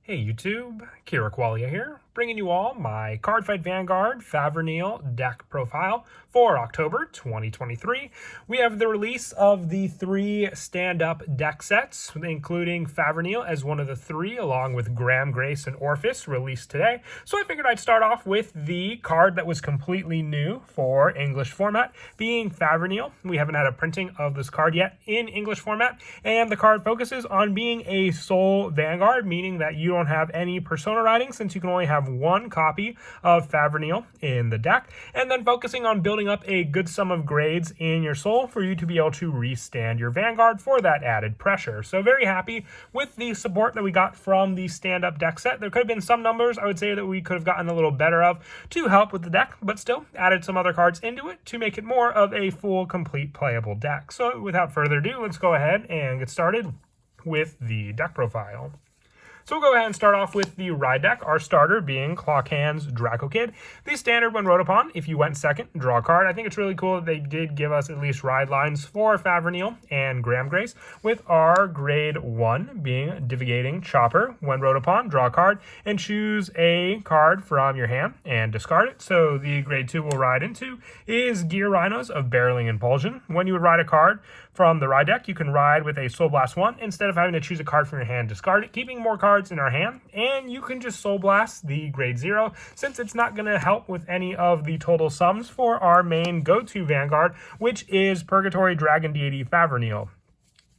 Hey YouTube, Kira Qualia here, bringing you all my Cardfight Vanguard Favrneel deck profile for October 2023. We have the release of the 3 stand-up deck sets, including Favrneel as one of the 3, along with Graham, Grace, and Orphis, released today. So I figured I'd start off with the card that was completely new for English format, being Favrneel. We haven't had a printing of this card yet in English format, and the card focuses on being a sole Vanguard, meaning that you don't have any persona riding since you can only have 1 copy of Favrneel in the deck, and then focusing on building up a good sum of grades in your soul for you to be able to restand your Vanguard for that added pressure. So very happy with the support that we got from the stand-up deck set. There could have been some numbers I would say that we could have gotten a little better of to help with the deck, but still added some other cards into it to make it more of a full, complete playable deck. So without further ado, let's go ahead and get started with the deck profile. So we'll go ahead and start off with the ride deck, our starter being Clockhand's Draco Kid. The standard when wrote upon, if you went second, draw a card. I think it's really cool that they did give us at least ride lines for Favrneel and Graham Grace, with our grade 1 being Divagating Chopper. When wrote upon, draw a card and choose a card from your hand and discard it. So the grade 2 we'll ride into is Gear Rhinos of Barreling Impulsion. When you would ride a card from the ride deck, you can ride with a Soul Blast 1 instead of having to choose a card from your hand, discard it, keeping more cards in our hand, and you can just Soul Blast the grade 0 since it's not going to help with any of the total sums for our main go-to Vanguard, which is Purgatory Dragon Deity Favrneel.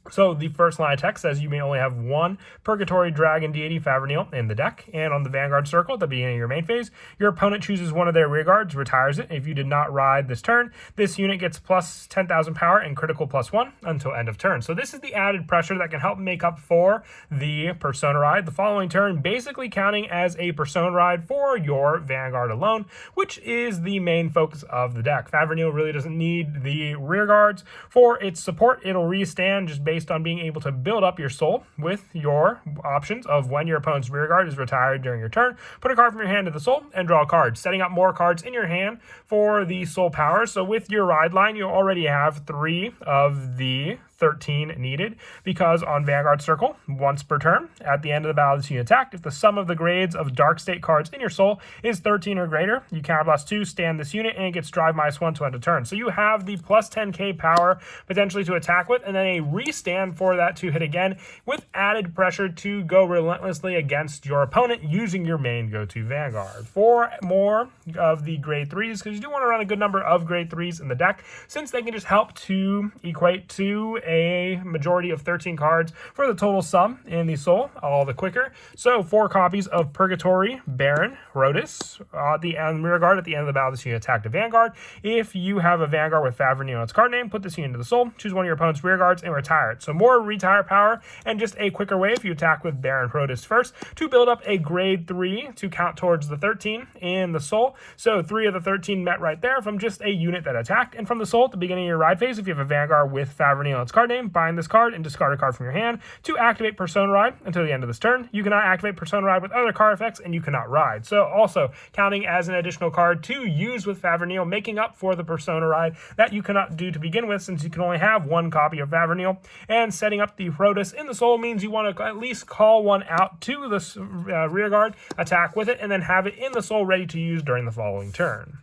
So the first line of text says you may only have 1 Purgatory Dragon Deity Favrneel in the deck, and on the Vanguard circle at the beginning of your main phase, your opponent chooses one of their rear guards, retires it. If you did not ride this turn, this unit gets plus 10,000 power and critical +1 until end of turn. So this is the added pressure that can help make up for the Persona ride the following turn, basically counting as a Persona ride for your Vanguard alone, which is the main focus of the deck. Favrneel really doesn't need the rear guards for its support. It'll restand just based on being able to build up your soul with your options of when your opponent's rear guard is retired during your turn, put a card from your hand to the soul and draw a card, setting up more cards in your hand for the soul power. So with your ride line, you already have 3 of the 13 needed, because on Vanguard Circle, once per turn, at the end of the battle this unit attacked, if the sum of the grades of Dark State cards in your soul is 13 or greater, you counterblast 2, stand this unit, and it gets drive -1 to end of turn. So you have the plus 10k power potentially to attack with, and then a restand for that to hit again, with added pressure to go relentlessly against your opponent using your main go-to Vanguard. For more of the grade 3s, because you do want to run a good number of grade 3s in the deck, since they can just help to equate to a majority of 13 cards for the total sum in the soul, all the quicker. So 4 copies of Purgatory Baron Rhodus, the rear guard at the end of the battle this unit attacked a Vanguard. If you have a Vanguard with Favrneel on its card name, put this unit into the soul, choose one of your opponent's rear guards, and retire it. So more retire power, and just a quicker way if you attack with Baron Rhodus first to build up a grade 3 to count towards the 13 in the soul. So 3 of the 13 met right there from just a unit that attacked. And from the soul at the beginning of your ride phase, if you have a Vanguard with Favrneel on its card name, bind this card and discard a card from your hand to activate Persona Ride until the end of this turn. You cannot activate Persona Ride with other card effects, and you cannot ride. So also counting as an additional card to use with Favrneel, making up for the Persona Ride that you cannot do to begin with, since you can only have 1 copy of Favrneel. And setting up the Rhodus in the soul means you want to at least call one out to the rear guard, attack with it, and then have it in the soul ready to use during the following turn.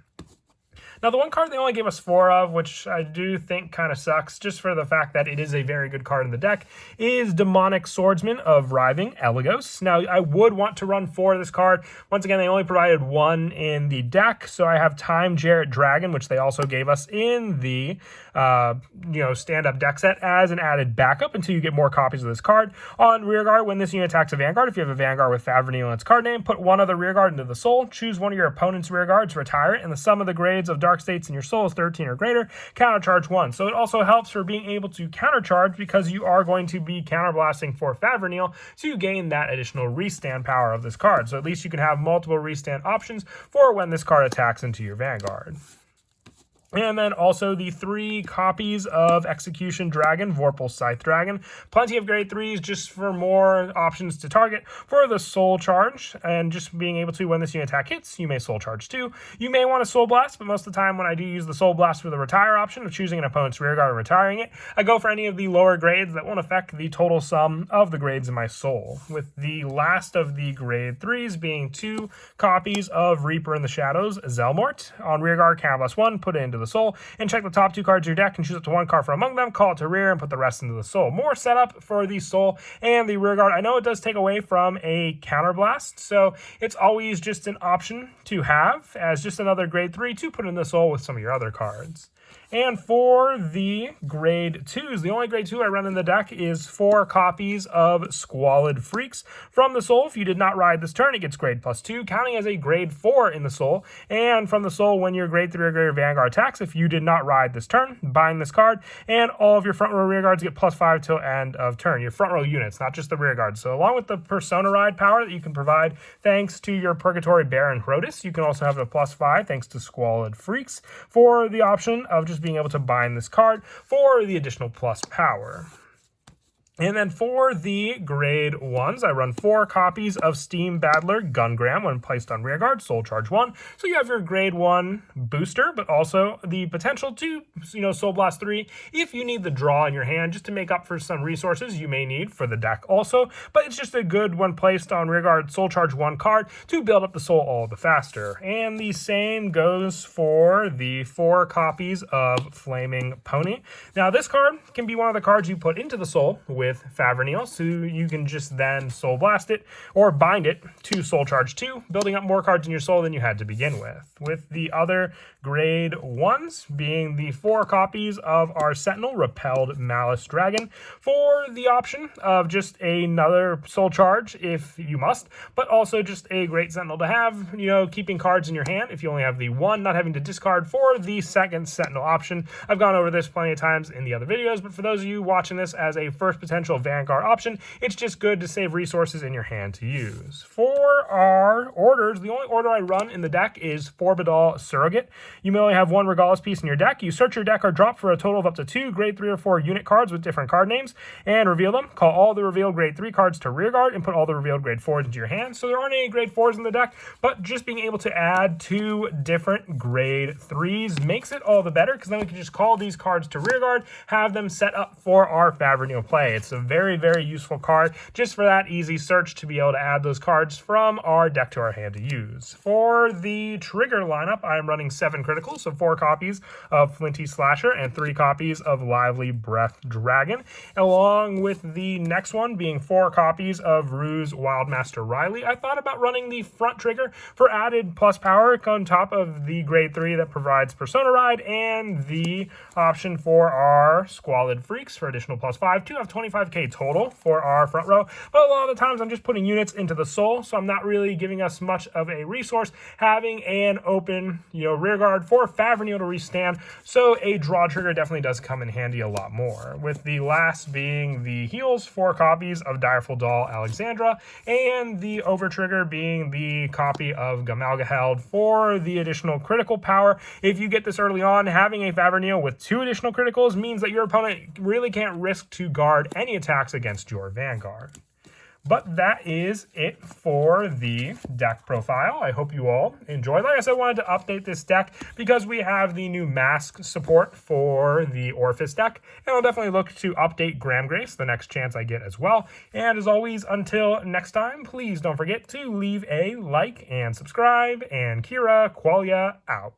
Now, the one card they only gave us 4 of, which I do think kind of sucks, just for the fact that it is a very good card in the deck, is Demonic Swordsman of Writhing Eligos. Now, I would want to run 4 of this card. Once again, they only provided 1 in the deck, so I have Time Jarrett Dragon, which they also gave us in the stand-up deck set as an added backup until you get more copies of this card. On rear guard, when this unit attacks a Vanguard, if you have a Vanguard with Favrneel on its card name, put 1 other rear guard into the soul, choose one of your opponent's rear guards, retire it, and the sum of the grades of Dark States in your soul is 13 or greater, countercharge 1. So it also helps for being able to countercharge, because you are going to be counterblasting for Favrneel to gain that additional restand power of this card. So at least you can have multiple restand options for when this card attacks into your Vanguard. And then also the 3 copies of Execution Dragon, Vorpal Scythe Dragon. Plenty of grade 3s just for more options to target for the Soul Charge. And just being able to, when this unit attack hits, you may Soul Charge too. You may want a Soul Blast, but most of the time when I do use the Soul Blast for the retire option of choosing an opponent's rearguard and retiring it, I go for any of the lower grades that won't affect the total sum of the grades in my Soul. With the last of the grade 3s being 2 copies of Reaper in the Shadows, Zelmort. On rearguard, counter +1, put it into the Soul, and check the top 2 cards of your deck and choose up to 1 card from among them, call it to rear, and put the rest into the Soul. More setup for the Soul and the rearguard. I know it does take away from a counterblast, so it's always just an option to have as just another grade 3 to put in the Soul with some of your other cards. And for the grade 2s, the only grade 2 I run in the deck is 4 copies of Squalid Freaks. From the Soul, if you did not ride this turn, it gets grade +2, counting as a grade 4 in the Soul. And from the Soul, when your grade 3 or greater Vanguard attacks, if you did not ride this turn, bind this card, and all of your front row rear guards get +5 till end of turn. Your front row units, not just the rear guards. So along with the Persona Ride power that you can provide thanks to your Purgatory Baron Hrotus, you can also have a +5 thanks to Squalid Freaks for the option of just being able to bind this card for the additional plus power. And then for the grade 1s, I run 4 copies of Steam Battler Gungram when placed on rearguard, Soul Charge 1. So you have your grade 1 booster, but also the potential to, Soul Blast 3 if you need the draw in your hand just to make up for some resources you may need for the deck also. But it's just a good, when placed on rearguard, Soul Charge 1 card to build up the Soul all the faster. And the same goes for the 4 copies of Flaming Pony. Now this card can be one of the cards you put into the Soul with Favrneel, so you can just then Soul Blast it or bind it to Soul Charge 2, building up more cards in your Soul than you had to begin with. With the other grade 1s being the 4 copies of our Sentinel Repelled Malice Dragon for the option of just another Soul Charge if you must, but also just a great Sentinel to have, keeping cards in your hand if you only have the 1, not having to discard for the second Sentinel option. I've gone over this plenty of times in the other videos, but for those of you watching this as a first potential Vanguard option, it's just good to save resources in your hand to use. For our orders, the only order I run in the deck is Forbidal Surrogate. You may only have 1 Regalis piece in your deck. You search your deck or drop for a total of up to 2 grade 3 or 4 unit cards with different card names and reveal them. Call all the revealed grade 3 cards to rearguard and put all the revealed grade 4s into your hand. So there aren't any grade 4s in the deck, but just being able to add 2 different grade 3s makes it all the better, because then we can just call these cards to rearguard, have them set up for our Favrneel play. It's a very, very useful card just for that easy search to be able to add those cards from our deck to our hand to use. For the trigger lineup, I am running 7 criticals, so 4 copies of Flinty Slasher and 3 copies of Lively Breath Dragon, along with the next one being 4 copies of Ruse Wildmaster Riley. I thought about running the front trigger for added plus power on top of the grade 3 that provides Persona Ride, and the option for our Squalid Freaks for additional +5 to have 25k total for our front row. But a lot of the times I'm just putting units into the Soul, so I'm not really giving us much of a resource having an open, rear guard for Favrneel to restand. So a draw trigger definitely does come in handy a lot more. With the last being the heals, 4 copies of Direful Doll Alexandra, and the over trigger being the copy of Gamalgaheld for the additional critical power. If you get this early on, having a Favrneel with 2 additional criticals means that your opponent really can't risk to guard any attacks against your Vanguard. But that is it for the deck profile. I hope you all enjoyed. Like I said, I wanted to update this deck because we have the new mask support for the Orphis deck. And I'll definitely look to update Gramgrace the next chance I get as well. And as always, until next time, please don't forget to leave a like and subscribe. And Kira Qualia out.